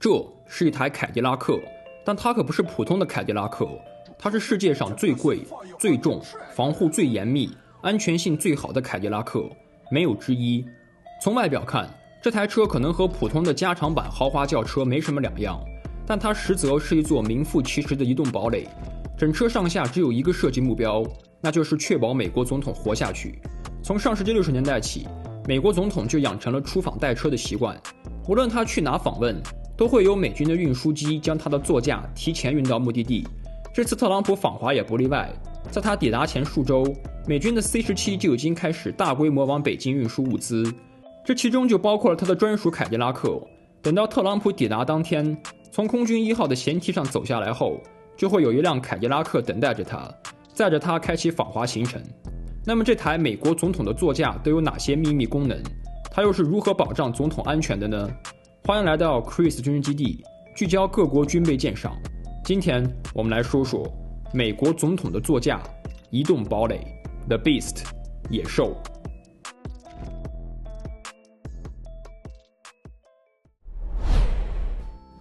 这是一台凯迪拉克，但它可不是普通的凯迪拉克，它是世界上最贵、最重、防护最严密、安全性最好的凯迪拉克，没有之一。从外表看，这台车可能和普通的加长版豪华轿车没什么两样，但它实则是一座名副其实的移动堡垒。整车上下只有一个设计目标，那就是确保美国总统活下去。从上世纪60年代起，美国总统就养成了出访带车的习惯，无论他去哪访问，都会有美军的运输机将他的座驾提前运到目的地。这次特朗普访华也不例外，在他抵达前数周，美军的 C-17就已经开始大规模往北京运输物资，这其中就包括了他的专属凯迪拉克。等到特朗普抵达当天，从空军1号的舷梯上走下来后，就会有一辆凯迪拉克等待着他，载着他开启访华行程。那么这台美国总统的座驾都有哪些秘密功能？它又是如何保障总统安全的呢？欢迎来到 Chris 军事基地，聚焦各国军备鉴赏。今天我们来说说美国总统的座驾——移动堡垒 The Beast 野兽。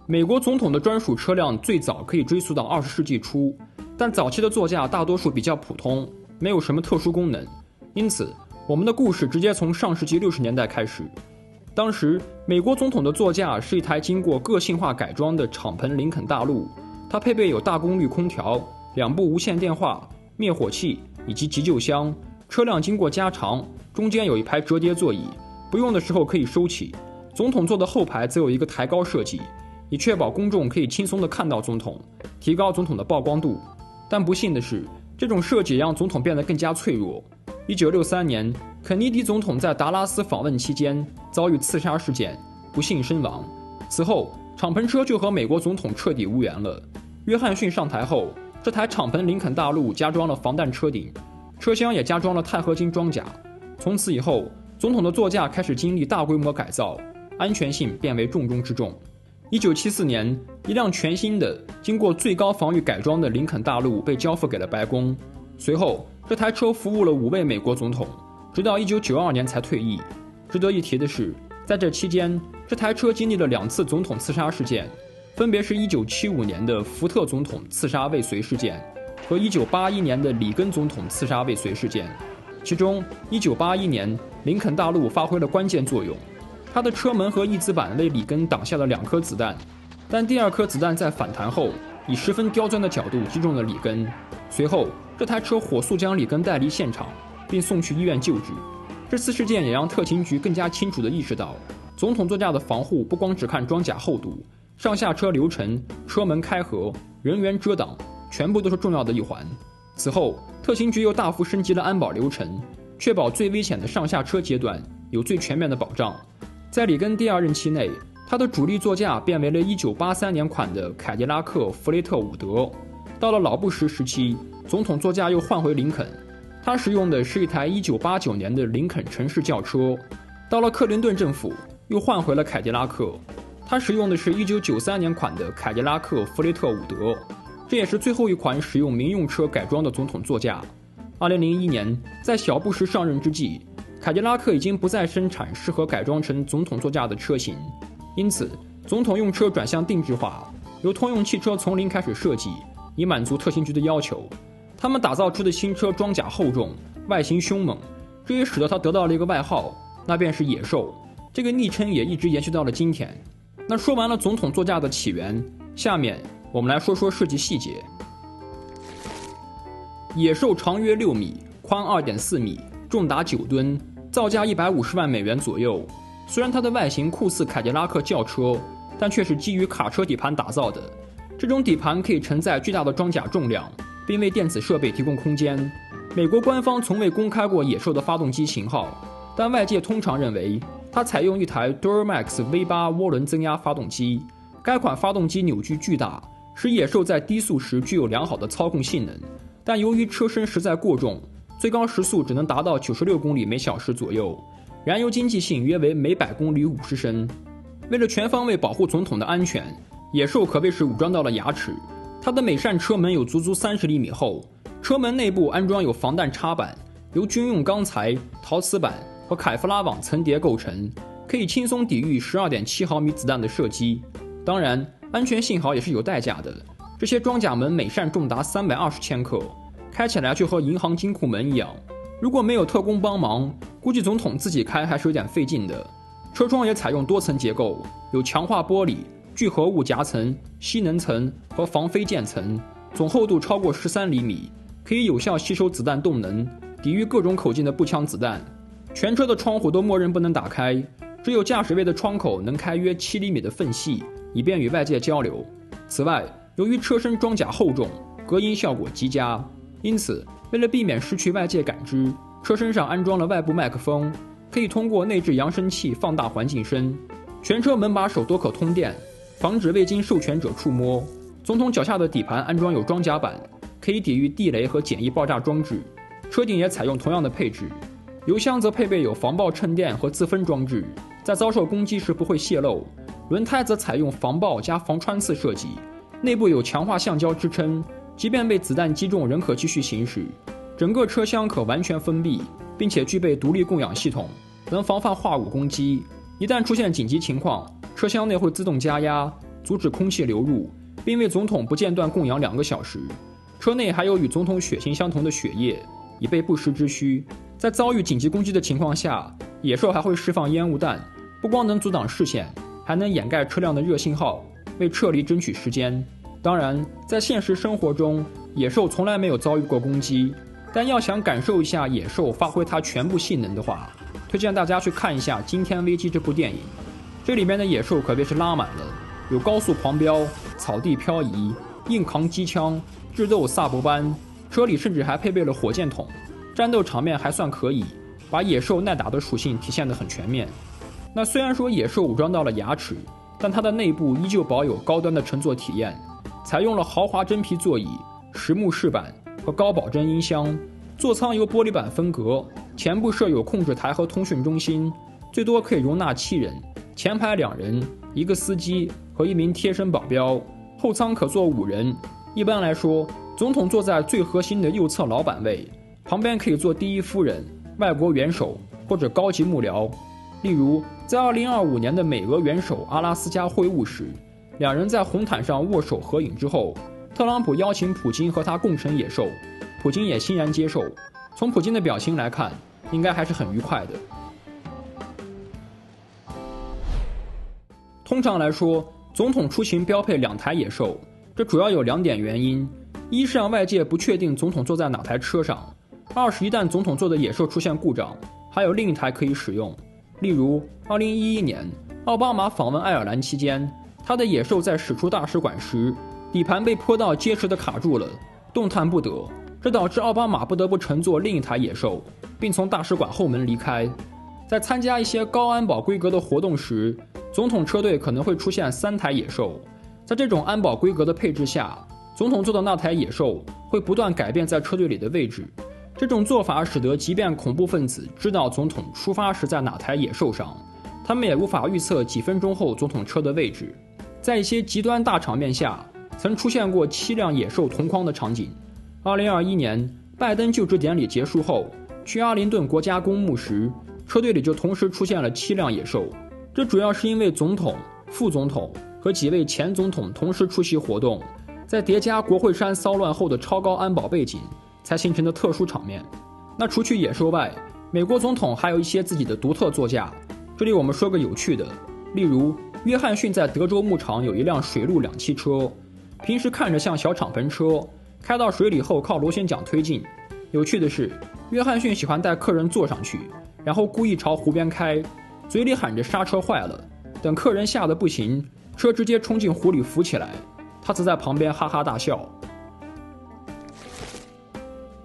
美国总统的专属车辆最早可以追溯到20世纪初，但早期的座驾大多数比较普通，没有什么特殊功能。因此，我们的故事直接从上世纪60年代开始。当时，美国总统的座驾是一台经过个性化改装的敞篷林肯大陆，它配备有大功率空调、2部无线电话、灭火器以及急救箱。车辆经过加长，中间有一排折叠座椅，不用的时候可以收起。总统座的后排则有一个抬高设计，以确保公众可以轻松地看到总统，提高总统的曝光度。但不幸的是，这种设计让总统变得更加脆弱。1963年，肯尼迪总统在达拉斯访问期间遭遇刺杀事件，不幸身亡。此后，敞篷车就和美国总统彻底无缘了。约翰逊上台后，这台敞篷林肯大陆加装了防弹车顶，车厢也加装了钛合金装甲。从此以后，总统的座驾开始经历大规模改造，安全性变为重中之重。1974年，一辆全新的、经过最高防御改装的林肯大陆被交付给了白宫。随后，这台车服务了5位美国总统，直到1992年才退役。值得一提的是，在这期间，这台车经历了2次总统刺杀事件，分别是1975年的福特总统刺杀未遂事件和1981年的里根总统刺杀未遂事件。其中，1981年，林肯大陆发挥了关键作用。它的车门和翼子板为里根挡下了2颗子弹，但第2颗子弹在反弹后以十分刁钻的角度击中了里根。随后，这台车火速将里根带离现场，并送去医院救治。这次事件也让特勤局更加清楚地意识到，总统座驾的防护不光只看装甲厚度，上下车流程、车门开合、人员遮挡，全部都是重要的一环。此后，特勤局又大幅升级了安保流程，确保最危险的上下车阶段有最全面的保障。在里根第2任期内，他的主力座驾变为了1983年款的凯迪拉克弗雷特伍德。到了老布什时期，总统座驾又换回林肯，他使用的是一台1989年的林肯城市轿车。到了克林顿政府，又换回了凯迪拉克，他使用的是1993年款的凯迪拉克弗雷特伍德，这也是最后一款使用民用车改装的总统座驾。2001年，在小布什上任之际，凯迪拉克已经不再生产适合改装成总统座驾的车型，因此总统用车转向定制化，由通用汽车从零开始设计，以满足特勤局的要求。他们打造出的新车装甲厚重，外形凶猛，这也使得它得到了一个外号，那便是野兽。这个昵称也一直延续到了今天。那说完了总统座驾的起源，下面我们来说说设计细节。野兽长约6米，宽2.4米，重达9吨，造价150万美元左右。虽然它的外形酷似凯迪拉克轿车，但却是基于卡车底盘打造的。这种底盘可以承载巨大的装甲重量，并为电子设备提供空间。美国官方从未公开过野兽的发动机型号，但外界通常认为它采用一台 Duramax V8 涡轮增压发动机。该款发动机扭矩巨大，使野兽在低速时具有良好的操控性能，但由于车身实在过重，最高时速只能达到96公里每小时左右，燃油经济性约为每100公里50升。为了全方位保护总统的安全，野兽可谓是武装到了牙齿。它的每扇车门有足足30厘米厚，车门内部安装有防弹插板，由军用钢材、陶瓷板和凯夫拉网层叠构成，可以轻松抵御12.7毫米子弹的射击。当然，安全信号也是有代价的。这些装甲门每扇重达320千克，开起来就和银行金库门一样。如果没有特工帮忙，估计总统自己开还是有点费劲的。车窗也采用多层结构，有强化玻璃、聚合物夹层、吸能层和防飞溅层，总厚度超过13厘米，可以有效吸收子弹动能，抵御各种口径的步枪子弹。全车的窗户都默认不能打开，只有驾驶位的窗口能开约7厘米的缝隙，以便与外界交流。此外，由于车身装甲厚重，隔音效果极佳，因此为了避免失去外界感知，车身上安装了外部麦克风，可以通过内置扬声器放大环境声。全车门把手都可通电，防止未经授权者触摸。总统脚下的底盘安装有装甲板，可以抵御地雷和简易爆炸装置。车顶也采用同样的配置。油箱则配备有防爆衬垫和自封装置，在遭受攻击时不会泄漏。轮胎则采用防爆加防穿刺设计，内部有强化橡胶支撑，即便被子弹击中仍可继续行驶。整个车厢可完全封闭，并且具备独立供氧系统，能防范化物攻击。一旦出现紧急情况，车厢内会自动加压，阻止空气流入，并为总统不间断供氧2个小时。车内还有与总统血型相同的血液，以备不时之需。在遭遇紧急攻击的情况下，野兽还会释放烟雾弹，不光能阻挡视线，还能掩盖车辆的热信号，为撤离争取时间。当然，在现实生活中，野兽从来没有遭遇过攻击，但要想感受一下野兽发挥它全部性能的话，推荐大家去看一下《惊天危机》这部电影。这里面的野兽可谓是拉满了，有高速狂飙、草地漂移、硬扛机枪、智斗萨博班，车里甚至还配备了火箭筒。战斗场面还算可以，把野兽耐打的属性体现得很全面。那虽然说野兽武装到了牙齿，但它的内部依旧保有高端的乘坐体验，采用了豪华真皮座椅、实木饰板和高保真音箱。座舱由玻璃板分隔，前部设有控制台和通讯中心，最多可以容纳7人，前排2人，一个司机和1名贴身保镖，后舱可坐5人。一般来说，总统坐在最核心的右侧老板位，旁边可以坐第一夫人、外国元首或者高级幕僚。例如，在2025年的美俄元首阿拉斯加会晤时，2人在红毯上握手合影之后，特朗普邀请普京和他共乘野兽，普京也欣然接受。从普京的表情来看，应该还是很愉快的。通常来说，总统出行标配2台野兽，这主要有2点原因：一是让外界不确定总统坐在哪台车上；二是一旦总统坐的野兽出现故障，还有另一台可以使用。例如2011年奥巴马访问爱尔兰期间，他的野兽在驶出大使馆时，底盘被坡道结实地卡住了，动弹不得，这导致奥巴马不得不乘坐另一台野兽，并从大使馆后门离开。在参加一些高安保规格的活动时，总统车队可能会出现3台野兽。在这种安保规格的配置下，总统坐的那台野兽会不断改变在车队里的位置。这种做法使得即便恐怖分子知道总统出发时在哪台野兽上，他们也无法预测几分钟后总统车的位置。在一些极端大场面下，曾出现过7辆野兽同框的场景。2021年拜登就职典礼结束后，去阿灵顿国家公墓时，车队里就同时出现了7辆野兽。这主要是因为总统、副总统和几位前总统同时出席活动，在叠加国会山骚乱后的超高安保背景才形成的特殊场面。那除去野兽外，美国总统还有一些自己的独特座驾。这里我们说个有趣的，例如约翰逊在德州牧场有一辆水陆2栖车，平时看着像小敞篷车，开到水里后靠螺旋桨推进。有趣的是，约翰逊喜欢带客人坐上去，然后故意朝湖边开，嘴里喊着刹车坏了，等客人吓得不行，车直接冲进湖里浮起来，他则在旁边哈哈大笑。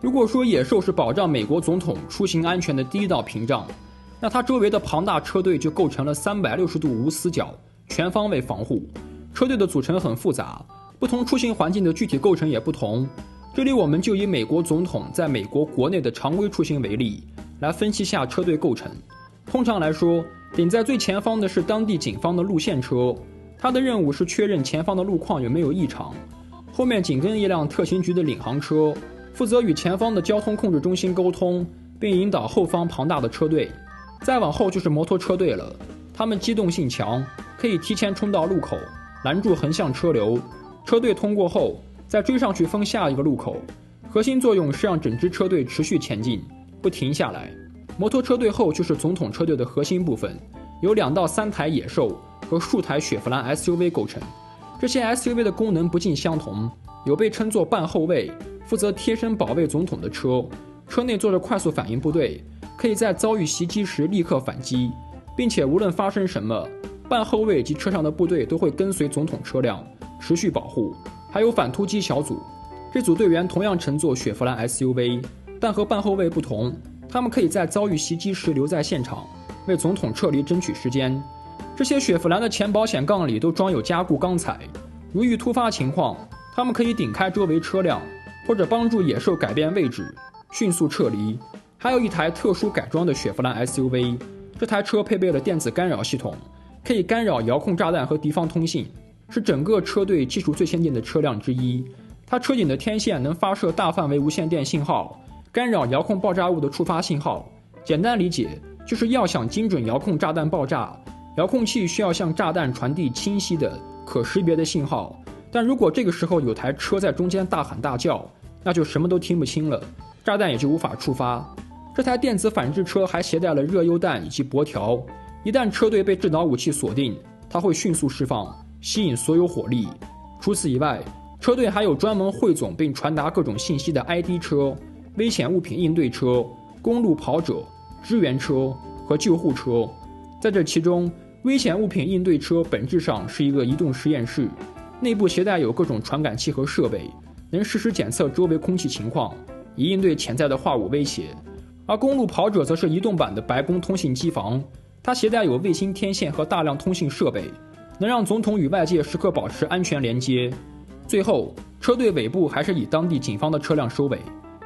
如果说野兽是保障美国总统出行安全的第一道屏障，那它周围的庞大车队就构成了360度无死角、全方位防护。车队的组成很复杂，不同出行环境的具体构成也不同。这里我们就以美国总统在美国国内的常规出行为例，来分析下车队构成。通常来说，顶在最前方的是当地警方的路线车，它的任务是确认前方的路况有没有异常。后面紧跟一辆特勤局的领航车，负责与前方的交通控制中心沟通，并引导后方庞大的车队。再往后就是摩托车队了，他们机动性强，可以提前冲到路口，拦住横向车流。车队通过后，再追上去封下一个路口。核心作用是让整支车队持续前进，不停下来。摩托车队后就是总统车队的核心部分，由2到3台野兽和数台雪佛兰 SUV 构成。这些 SUV 的功能不尽相同，有被称作半后卫，负责贴身保卫总统的车，车内坐着快速反应部队，可以在遭遇袭击时立刻反击，并且无论发生什么，半后卫及车上的部队都会跟随总统车辆持续保护。还有反突击小组，这组队员同样乘坐雪佛兰 SUV， 但和半后卫不同，他们可以在遭遇袭击时留在现场，为总统撤离争取时间。这些雪佛兰的前保险杠里都装有加固钢材，如遇突发情况，他们可以顶开周围车辆，或者帮助野兽改变位置，迅速撤离。还有一台特殊改装的雪佛兰 SUV， 这台车配备了电子干扰系统，可以干扰遥控炸弹和敌方通信，是整个车队技术最先进的车辆之一。它车顶的天线能发射大范围无线电信号，干扰遥控爆炸物的触发信号。简单理解，就是要想精准遥控炸弹爆炸，遥控器需要向炸弹传递清晰的、可识别的信号。但如果这个时候有台车在中间大喊大叫，那就什么都听不清了，炸弹也就无法触发。这台电子反制车还携带了热铀弹以及箔条，一旦车队被制导武器锁定，它会迅速释放，吸引所有火力。除此以外，车队还有专门汇总并传达各种信息的 ID 车、危险物品应对车、公路跑者、支援车和救护车。在这其中，危险物品应对车本质上是一个移动实验室，内部携带有各种传感器和设备，能实时检测周围空气情况，以应对潜在的化武威胁。而公路跑者则是移动版的白宫通信机房，它携带有卫星天线和大量通信设备，能让总统与外界时刻保持安全连接。最后，车队尾部还是以当地警方的车辆收尾。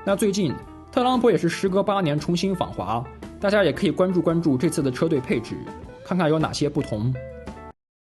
那最近，特朗普也是时隔8年重新访华，大家也可以关注这次的车队配置，看看有哪些不同。